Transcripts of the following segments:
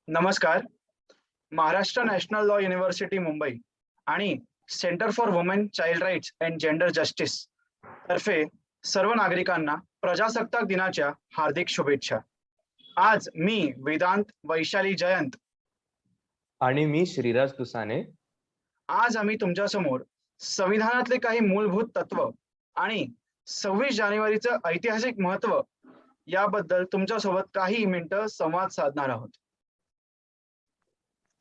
नमस्कार. Maharashtra national law university Mumbai आणि centre for women child rights and gender justice तर्फे सर्व नागरिकांना प्रजासत्ताक दिनाच्या हार्दिक शुभेच्छा. आज मी वेदांत वैशाली जयंत. आणि मी श्रीराज दुसाने. आज आम्ही तुमच्यासमोर संविधानातले काही मूलभूत तत्व आणि 26 जानेवारीचं ऐतिहासिक महत्व याबद्दल तुमच्यासोबत काही मिनिटं संवाद साधणार आहोत.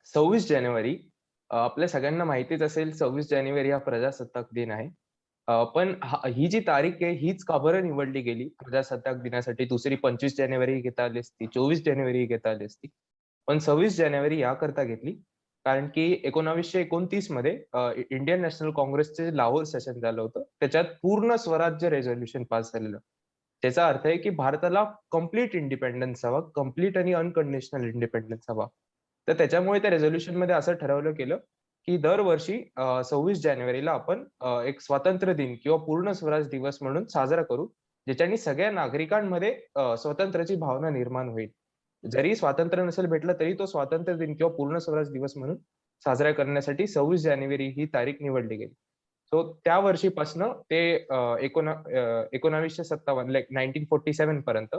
26 जानेवारी आपल्या सगळ्यांना माहितीच असेल. 26 जानेवारी हा प्रजासत्ताक दिन आहे. पण ही जी तारीख आहे हीच का बरं निवडली गेली प्रजासत्ताक दिनासाठी? दुसरी 25 जानेवारी घेता आली असती, 24 जानेवारी घेता आली असती, पण 26 जानेवारी याकरता घेतली कारण की 1929 मध्ये इंडियन नॅशनल काँग्रेसचे लाहोर सेशन झालं होतं. त्याच्यात पूर्ण स्वराज्य रेझोल्युशन पास झालेलं. त्याचा अर्थ आहे की भारताला कम्प्लीट इंडिपेंडन्स हवा, कम्प्लीट आणि अनकंडिशनल इंडिपेंडन्स हवा. तर त्याच्यामुळे त्या रेझोल्युशन मध्ये असं ठरवलं गेलं की दरवर्षी 26 जानेवारीला आपण एक स्वातंत्र्य दिन किंवा पूर्ण स्वराज दिवस म्हणून साजरा करू, ज्याच्याने सगळ्या नागरिकांमध्ये स्वातंत्र्याची भावना निर्माण होईल. जरी स्वातंत्र्य नसेल भेटलं तरी तो स्वातंत्र्य दिन किंवा पूर्ण स्वराज दिवस म्हणून साजरा करण्यासाठी 26 जानेवारी ही तारीख निवडली गेली. सो त्या वर्षीपासून ते 1957 लाईक 1947 पर्यंत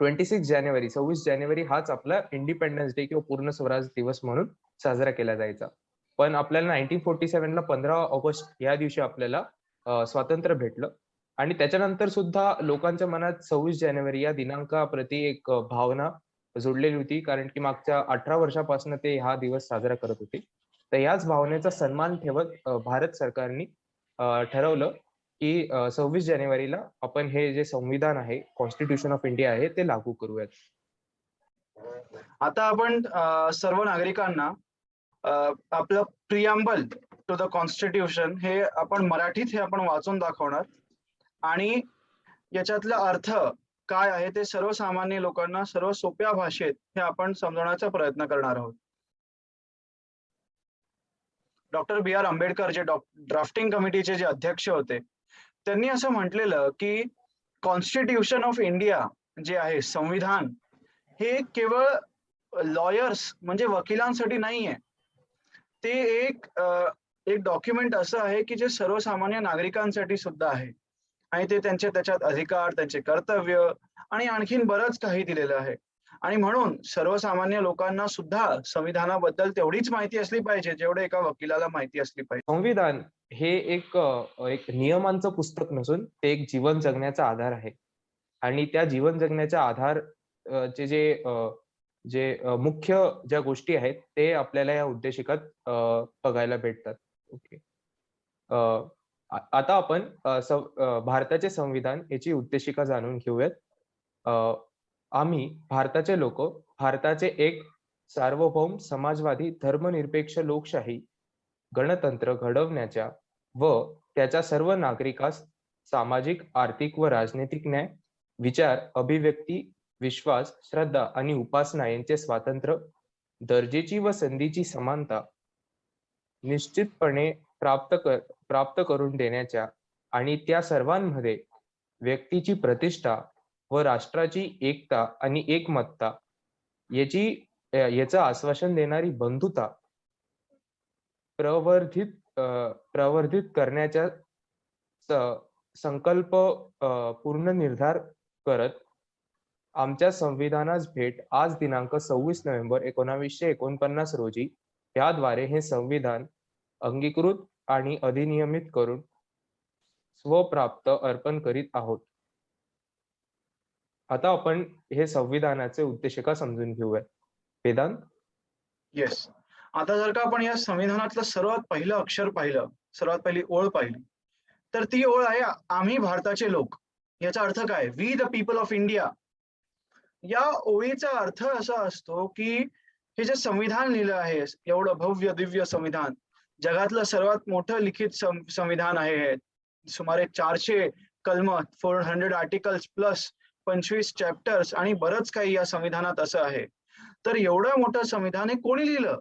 26 जानेवारी 26 जानेवारी हाच आपला इंडिपेंडन्स डे किंवा पूर्ण स्वराज दिवस म्हणून साजरा केला जायचा. पण आपल्याला 1947 ला 15 ऑगस्ट या दिवशी आपल्याला स्वातंत्र्य भेटलं आणि त्याच्यानंतर सुद्धा लोकांच्या मनात 26 जानेवारी या दिनांकाप्रती एक भावना जोडलेली होती, कारण की मागच्या 18 वर्षापासून ते हा दिवस साजरा करत होते. तर याच भावनेचा सन्मान ठेवत भारत सरकारने ठरवलं की 26 जानेवारीला आपण हे जे संविधान आहे, कॉन्स्टिट्यूशन ऑफ इंडिया आहे, ते लागू करूयात. आता आपण सर्व नागरिकांना आपलं प्रिअम्बल टू द कॉन्स्टिट्यूशन हे आपण मराठीत वाचून दाखवणार आणि याच्यातला अर्थ काय आहे ते सर्वसामान्य लोकांना सर्व सोप्या भाषेत हे आपण समजवण्याचा प्रयत्न करणार आहोत. डॉक्टर बी आर आंबेडकर जे ड्राफ्टिंग कमिटीचे जे अध्यक्ष होते त्यांनी असं म्हटलेलं की कॉन्स्टिट्यूशन ऑफ इंडिया जे आहे संविधान हे केवळ लॉयर्स म्हणजे वकिलांसाठी नाहीये. ते एक डॉक्युमेंट असं आहे की जे सर्वसामान्य नागरिकांसाठी सुद्धा आहे आणि ते त्याच्यात अधिकार, त्यांचे कर्तव्य आणि आणखीन बरंच काही दिलेलं आहे. आणि म्हणून सर्वसामान्य लोकांना सुद्धा संविधानाबद्दल तेवढीच माहिती असली पाहिजे जेवढे एका वकिलाला माहिती असली पाहिजे. संविधान हे एक नियमांचं पुस्तक नसून ते एक जीवन जगण्याचा आधार आहे आणि त्या जीवन जगण्याच्या आधार जे मुख्य ज्या गोष्टी आहेत ते आपल्याला या उद्देशिकात बघायला भेटतात. ओके. आता आपण भारताचे संविधान याची उद्देशिका जाणून घेऊयात. आम्ही भारताचे लोक भारताचे एक सार्वभौम समाजवादी धर्मनिरपेक्ष लोकशाही गणतंत्र घडवण्याच्या व त्याच्या सर्व नागरिकास सामाजिक, आर्थिक व राजनैतिक न्याय, विचार, अभिव्यक्ती, विश्वास, श्रद्धा आणि उपासना यांचे स्वातंत्र्य, दर्जेची व संधीची समानता निश्चितपणे प्राप्त करून देण्याच्या आणि त्या सर्वांमध्ये व्यक्तीची प्रतिष्ठा व राष्ट्राची एकता आणि एकमतता याचं आश्वासन देणारी बंधुता प्रवर्धित करण्याचा संकल्प पूर्ण निर्धार करत आमच्या संविधानास भेट आज दिनांक 26 नोव्हेंबर 1949 रोजी त्याद्वारे हे संविधान अंगीकृत आणि अधिनियमित करून स्वप्राप्त अर्पण करीत आहोत. आता आपण हे संविधानाचे उद्देशिका समजून घेऊया. वेदांत. येस. आता जर का आपण या संविधानातलं सर्वात पहिलं अक्षर पाहिलं, सर्वात पहिली ओळ पाहिली, तर ती ओळ आहे आम्ही भारताचे लोक. याचा अर्थ काय? We the people of India. या ओळीचा अर्थ असा असतो की हे जे संविधान लिहिलं आहे, एवढं भव्य दिव्य संविधान, जगातलं सर्वात मोठं लिखित संविधान आहे हे. सुमारे 400 कलम, 400 आर्टिकल्स प्लस 25 चॅप्टर्स आणि बरंच काही या संविधानात असं आहे. तर एवढं मोठं संविधान हे कोणी लिहिलं?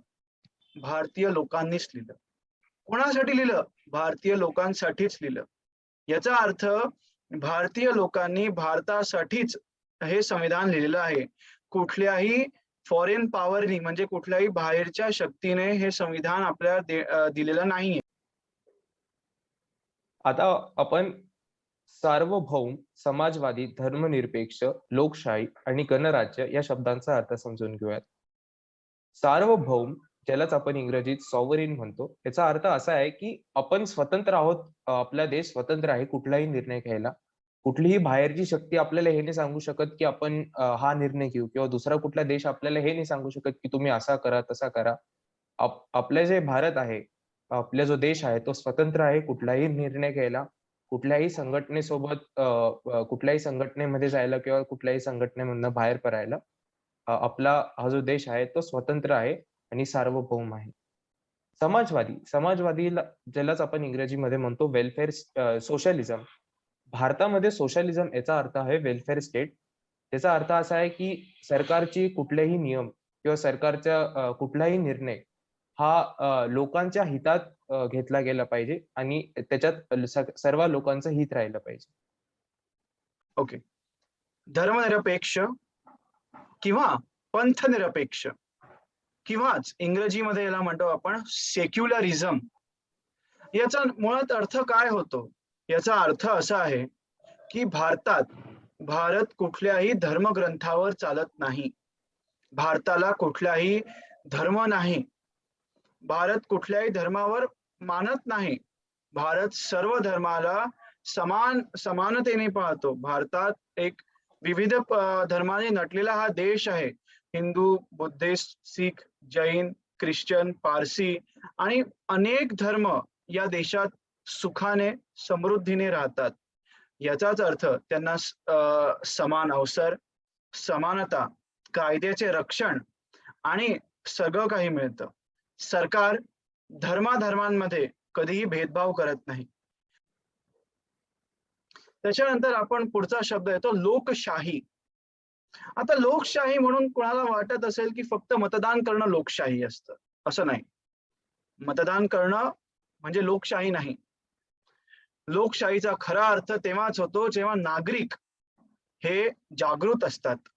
भारतीय लोकांनीच लिहिलं. कोणासाठी लिहिलं? भारतीय लोकांसाठीच लिहिलं. याचा अर्थ भारतीय लोकांनी भारतासाठीच हे संविधान लिहिलेलं आहे. कुठल्याही फॉरेन पॉवरनी म्हणजे कुठल्याही बाहेरच्या शक्तीने हे संविधान आपल्याला दिलेलं नाहीये. आता आपण सार्वभौम, समाजवादी, धर्मनिरपेक्ष, लोकशाही आणि गणराज्य या शब्दांचा अर्थ समजून घेऊयात. सार्वभौम, ज्यालाच आपण इंग्रजीत सॉव्हरीन म्हणतो, याचा अर्थ असा आहे की आपण स्वतंत्र आहोत. आपला देश स्वतंत्र आहे कुठलाही निर्णय घ्यायला. कुठलीही बाहेरची शक्ती आपल्याला हे नाही सांगू शकत की आपण हा निर्णय घेऊ, किंवा दुसरा कुठला देश आपल्याला हे नाही सांगू शकत की तुम्ही असा करा, तसा करा. आपले जे भारत आहे, आपला जो देश आहे, तो स्वतंत्र आहे कुठलाही निर्णय घ्यायला, कुठल्याही संघटनेसोबत कुठल्याही संघटनेमध्ये जायला किंवा कुठल्याही संघटनेमधनं बाहेर पडायला. आपला हा जो देश आहे तो स्वतंत्र आहे आणि सार्वभौम आहे. समाजवादीला ज्यालाच आपण इंग्रजीमध्ये म्हणतो वेलफेअर सोशलिझम. भारतामध्ये सोशलिझम याचा अर्थ आहे वेलफेअर स्टेट. त्याचा अर्थ असा आहे की सरकारची कुठलेही नियम किंवा सरकारचा कुठलाही निर्णय हा लोकांच्या हितात घेतला गेला पाहिजे आणि त्याच्यात सर्व लोकांचं हित राहिलं पाहिजे. ओके. धर्मनिरपेक्ष किंवा पंथनिरपेक्ष किंवाच इंग्रजीमध्ये याला म्हणतो आपण सेक्युलरिझम. याचा मुळात अर्थ काय होतो? याचा अर्थ असा आहे की भारत कुठल्याही धर्मग्रंथावर चालत नाही. भारताला कुठलाही धर्म नाही. भारत कुठल्याही धर्मावर मानत नाही. भारत सर्व धर्माला समानतेने पाहतो. भारतात एक विविध धर्माने नटलेला हा देश आहे. हिंदू, बुद्धिस्ट, शीख, जैन, ख्रिश्चन, पारसी आणि अनेक धर्म या देशात सुखाने, समृद्धीने राहतात. याचाच अर्थ त्यांना समान अवसर, समानता, कायद्याचे रक्षण आणि सगळं काही मिळतं. सरकार धर्माधर्मांमध्ये कधीही भेदभाव करत नाही. त्याच्यानंतर आपण पुढचा शब्द येतो लोकशाही. आता लोकशाही म्हणून कोणाला वाटत असेल की फक्त मतदान करणं लोकशाही असतं. असं नाही. मतदान करणं म्हणजे लोकशाही नाही. लोकशाहीचा खरा अर्थ तेव्हाच होतो जेव्हा नागरिक हे जागृत असतात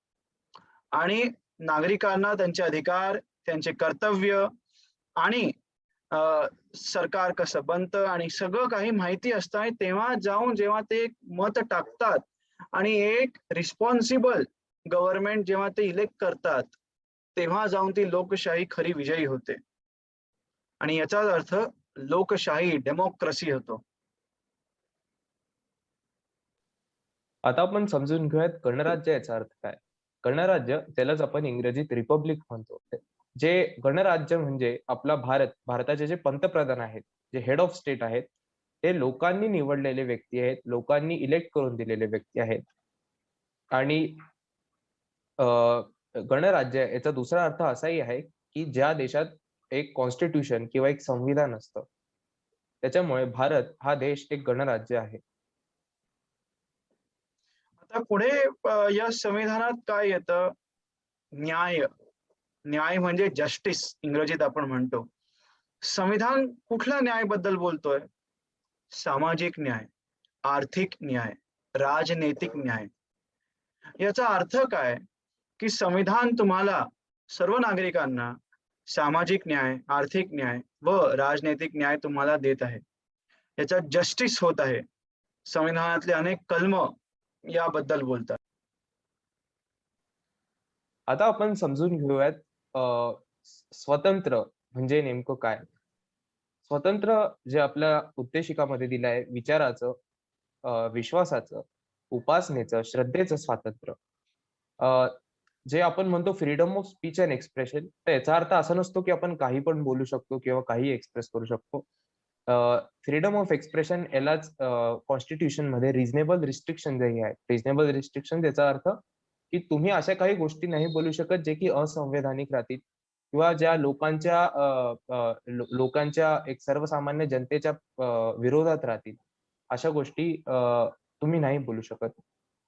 आणि नागरिकांना त्यांचे अधिकार, त्यांचे कर्तव्य आणि सरकार कसं बनतं आणि सगळं काही माहिती असतं आणि तेव्हा जाऊन जेव्हा ते मत टाकतात आणि एक रिस्पॉन्सिबल गव्हर्नमेंट जेव्हा ते इलेक्ट करतात, तेव्हा जाऊन ती लोकशाही खरी विजयी होते. आणि याचाच अर्थ लोकशाही, डेमोक्रेसी होतो. आता आपण समजून घेऊयात गणराज्य याचा अर्थ काय. गणराज्य, त्यालाच आपण इंग्रजीत रिपब्लिक म्हणतो. जे गणराज्य म्हणजे आपला भारताचे जे पंतप्रधान आहेत, जे हेड ऑफ स्टेट आहेत, ते लोकांनी निवडलेले व्यक्ती आहेत, लोकांनी इलेक्ट करून दिलेले व्यक्ती आहेत. आणि गणराज्य याचा दुसरा अर्थ असाही आहे की ज्या देशात एक कॉन्स्टिट्यूशन किंवा एक संविधान असतं. त्याच्यामुळे भारत हा देश एक गणराज्य आहे. आता पुढे या संविधानात काय येतं? न्याय. न्याय म्हणजे जस्टिस इंग्रजीत आपण म्हणतो. संविधान कुठल्या न्यायाबद्दल बोलतोय? सामाजिक न्याय, आर्थिक न्याय, राजनैतिक न्याय. याचा अर्थ काय की संविधान तुम्हाला सर्व नागरिकांना सामाजिक न्याय, आर्थिक न्याय व राजनैतिक न्याय तुम्हाला देत आहे. याचा जस्टिस होत आहे. संविधानातले अनेक कलम याबद्दल बोलतात. आता आपण समजून घेऊयात स्वतंत्र म्हणजे नेमकं काय. स्वतंत्र जे आपल्या उद्देशिकामध्ये दिलं आहे, विचाराचं, विश्वासाचं, उपासनेचं, श्रद्धेचं स्वातंत्र्य. जे आपण म्हणतो freedom of speech and expression, तर याचा अर्थ असा नसतो की आपण काही पण बोलू शकतो किंवा काही एक्सप्रेस करू शकतो. फ्रीडम ऑफ एक्सप्रेशन यालाच कॉन्स्टिट्यूशन मध्ये रिझनेबल रिस्ट्रिक्शन जे आहे, रिझनेबल रिस्ट्रिक्शन याचा अर्थ की तुम्ही अशा काही गोष्टी नाही बोलू शकत जे की असंवैधानिक राहतील किंवा ज्या लोकांच्या एक सर्वसामान्य जनतेच्या विरोधात राहतील, अशा गोष्टी तुम्ही नाही बोलू शकत.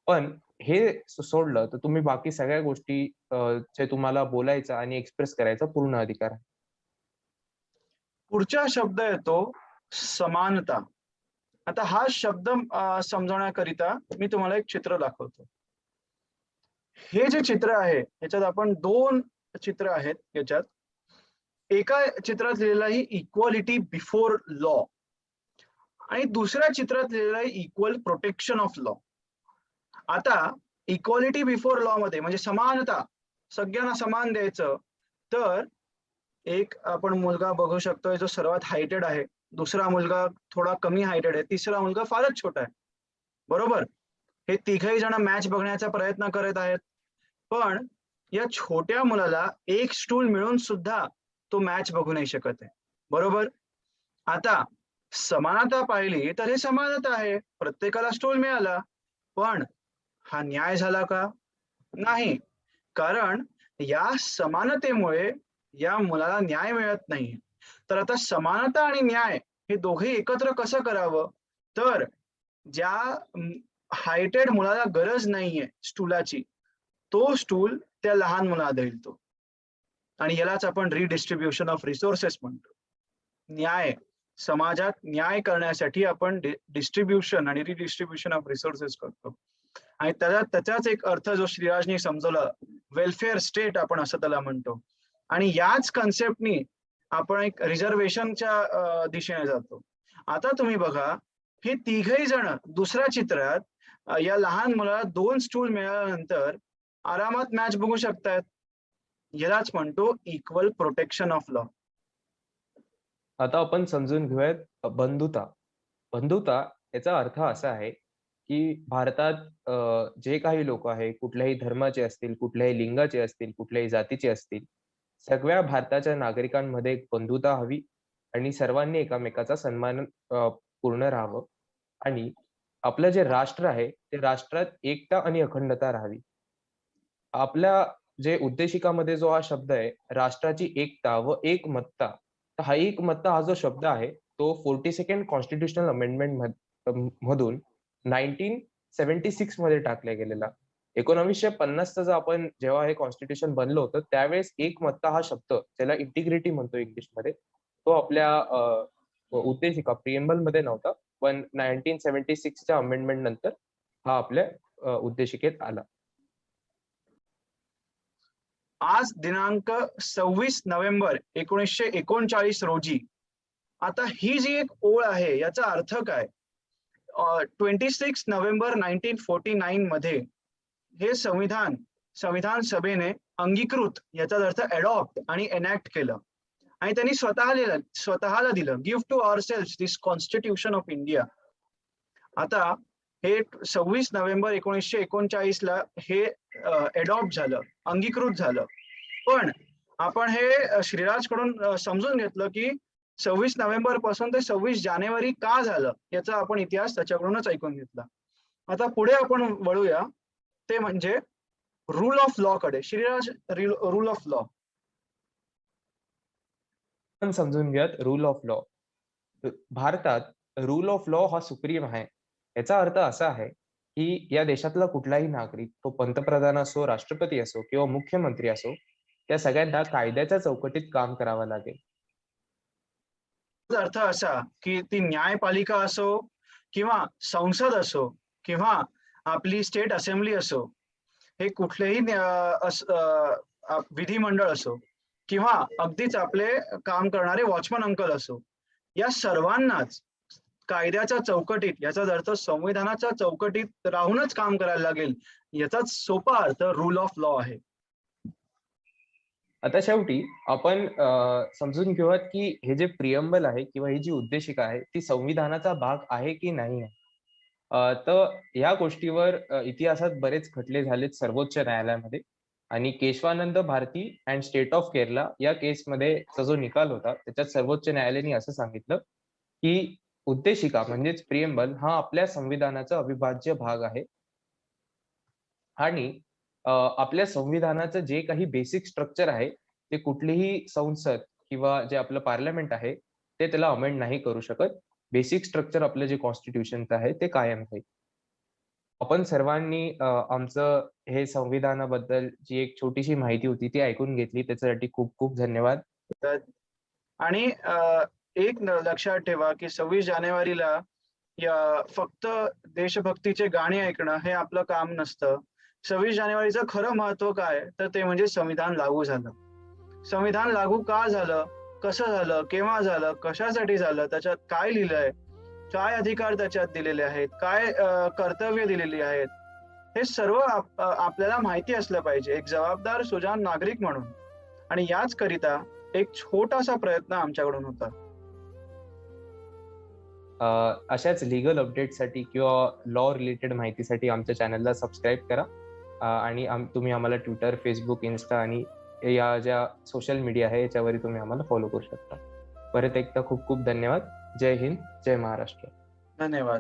पण हे सोडलं तर तुम्ही बाकी सगळ्या गोष्टी जे तुम्हाला बोलायचा आणि एक्सप्रेस करायचा पूर्ण अधिकार आहे. पुढचा शब्द येतो समानता. आता हा शब्द समजवण्याकरिता मी तुम्हाला एक चित्र दाखवतो. हे जे चित्र आहे याच्यात आपण दोन चित्र आहेत याच्यात. एका चित्रात लिहिलेलं आहे इक्वालिटी बिफोर लॉ आणि दुसऱ्या चित्रात लिहिलेलं आहे इक्वल प्रोटेक्शन ऑफ लॉ. आता इक्वालिटी बिफोर लॉ मध्ये म्हणजे समानता, सगळ्यांना समान द्यायचं. तर एक आपण मुलगा बघू शकतोय जो सर्वात हायटेड आहे, दुसरा मुलगा थोडा कमी हायटेड आहे, तिसरा मुलगा फारच छोटा आहे, बरोबर. हे तिघही जण मॅच बघण्याचा प्रयत्न करत आहेत, पण या छोट्या मुलाला एक स्टूल मिळून सुद्धा तो मॅच बघू नाही शकत आहे, बरोबर. आता समानता पाहिली तर हे समानता आहे, प्रत्येकाला स्टूल मिळाला. पण हा न्याय झाला का? नाही. कारण या समानतेमुळे या मुलाला न्याय मिळत नाही. तर आता समानता आणि न्याय हे दोघे एकत्र कसं करावं? तर ज्या हायटेड मुलाला गरज नाहीये स्टूलाची, तो स्टूल त्या लहान मुलाला देईल तो. आणि यालाच आपण रिडिस्ट्रीब्युशन ऑफ रिसोर्सेस म्हणतो. न्याय, समाजात न्याय करण्यासाठी आपण डिस्ट्रीब्युशन आणि रिडिस्ट्रीब्युशन ऑफ रिसोर्सेस करतो. आणि त्याचाच एक अर्थ जो श्रीराजनी समजवला, वेलफेअर स्टेट आपण असं त्याला म्हणतो. आणि याच कन्सेप्टनी आपण एक रिझर्वेशनच्या दिशेने जातो. आता तुम्ही बघा, हे तिघही जण दुसऱ्या चित्रात या लहान मुलाला 2 स्टूल मिळाल्यानंतर आरामात मॅच बघू शकतात. यालाच म्हणतो इक्वल प्रोटेक्शन ऑफ लॉ. आता आपण समजून घेऊयात बंधुता. बंधुता याचा अर्थ असा आहे की भारतात जे काही लोक आहे, कुठल्याही धर्माचे असतील, कुठल्याही लिंगाचे असतील, कुठल्याही जातीचे असतील, सगळ्या भारताच्या नागरिकांमध्ये एक बंधुता हवी आणि सर्वांनी एकमेकाचा सन्मान पूर्ण राहावं. आणि आपलं जे राष्ट्र आहे ते राष्ट्रात एकता आणि अखंडता राहावी. आपल्या जे उद्देशिकामध्ये जो हा शब्द आहे, राष्ट्राची एकता व एकमतता, तर हा एकमतता हा जो शब्द आहे तो 42nd कॉन्स्टिट्यूशनल अमेंडमेंट मधून 1976 मध्ये टाकला गेलेला. 1950चं जर आपण जेव्हा हे कॉन्स्टिट्यूशन बनलं होतं त्यावेळेस एकमतता हा शब्द, ज्याला इंटिग्रिटी म्हणतो इंग्लिशमध्ये, तो आपल्या उद्देशिका प्रिएम्बल मध्ये नव्हता, पण 1976च्या अमेंडमेंट नंतर हा आपल्या उद्देशिकेत आला. आज दिनांक 26 नोव्हेंबर 1939 रोजी. आता ही जी एक ओळ आहे याचा अर्थ काय? 26 नोव्हेंबर 1949 मध्ये हे संविधान सभेने अंगीकृत, याचा अर्थ अडॉप्ट आणि एनॅक्ट केलं. आणि त्यांनी स्वतःला दिलं, give to ourselves this constitution of India. आता हे 26 नोव्हेंबर 1939 ला हे अडॉप्ट झालं, अंगीकृत झालं. पण आपण हे श्रीराज कडून समजून घेतलं की 26 नोव्हेंबर पासून ते 26 जानेवारी का झालं, याचा आपण इतिहास त्याच्याकडूनच ऐकून घेतला. आता पुढे आपण वळूया, ते म्हणजे रूल ऑफ लॉ कडे. Shriraj, rule of law. आपण समजून घ्यात रूल ऑफ लॉ. भारतात रूल ऑफ लॉ हा सुप्रीम आहे. याचा अर्थ असा आहे की या देशातला कुठलाही नागरिक, तो पंतप्रधान असो, राष्ट्रपती असो किंवा मुख्यमंत्री असो, त्या सगळ्यांना कायद्याच्या चौकटीत काम करावं लागेल. अर्थ असा की ती न्यायपालिका असो किंवा संसद असो किंवा आपली स्टेट असेंब्ली असो, हे कुठलेही विधिमंडळ असो किंवा अगदीच आपले काम करणारे वॉचमन अंकल असो, या सर्वांनाच कायद्याच्या चौकटीत, याचा अर्थ संविधानाच्या चौकटीत राहूनच काम करायला लागेल. याचाच सोपा अर्थ रूल ऑफ लॉ आहे. आता शेवटी आपण समजून घेऊयात की हे जे प्रियम्बल आहे किंवा ही जी उद्देशिका आहे ती संविधानाचा भाग आहे की नाही आहे. तर या गोष्टीवर इतिहासात बरेच खटले झालेत सर्वोच्च न्यायालयामध्ये. आणि Keshavananda Bharati and state of Kerala या केसमध्ये जो निकाल होता त्याच्यात सर्वोच्च न्यायालयाने असं सांगितलं की उद्देशिका म्हणजेच प्रियम्बल हा आपल्या संविधानाचा अविभाज्य भाग आहे. आणि आपल्या संविधानाचं जे काही बेसिक स्ट्रक्चर आहे ते कुठलीही संसद किंवा जे आपलं पार्लमेंट आहे ते त्याला अमेंड नाही करू शकत. बेसिक स्ट्रक्चर आपलं जे कॉन्स्टिट्यूशनचं आहे ते कायम आहे. आपण सर्वांनी आमचं हे संविधानाबद्दल जी एक छोटीशी माहिती होती ती ऐकून घेतली, त्याच्यासाठी खूप खूप धन्यवाद. आणि एक लक्षात ठेवा की 26 जानेवारीला फक्त देशभक्तीचे गाणे ऐकणं हे आपलं काम नसतं. 26 जानेवारीचं खरं महत्व काय, तर ते म्हणजे संविधान लागू झालं. संविधान लागू का झालं, कसं झालं, केव्हा झालं, कशासाठी झालं, त्याच्यात काय लिहिलंय, काय अधिकार त्याच्यात दिलेले आहेत, काय कर्तव्य दिलेली आहेत, हे सर्व आपल्याला माहिती असलं पाहिजे एक जबाबदार सुजाण नागरिक म्हणून. आणि याच करिता एक छोटासा प्रयत्न आमच्याकडून होता. अशाच लीगल अपडेटसाठी किंवा लॉ रिलेटेड माहितीसाठी आमच्या चॅनलला सबस्क्राईब करा. आणि तुम्ही आम्हाला ट्विटर, फेसबुक, इन्स्टा आणि या ज्या सोशल मीडिया आहे याच्यावरही तुम्ही आम्हाला फॉलो करू शकता. परत एकदा खूप खूप धन्यवाद. जय हिंद, जय महाराष्ट्र. धन्यवाद.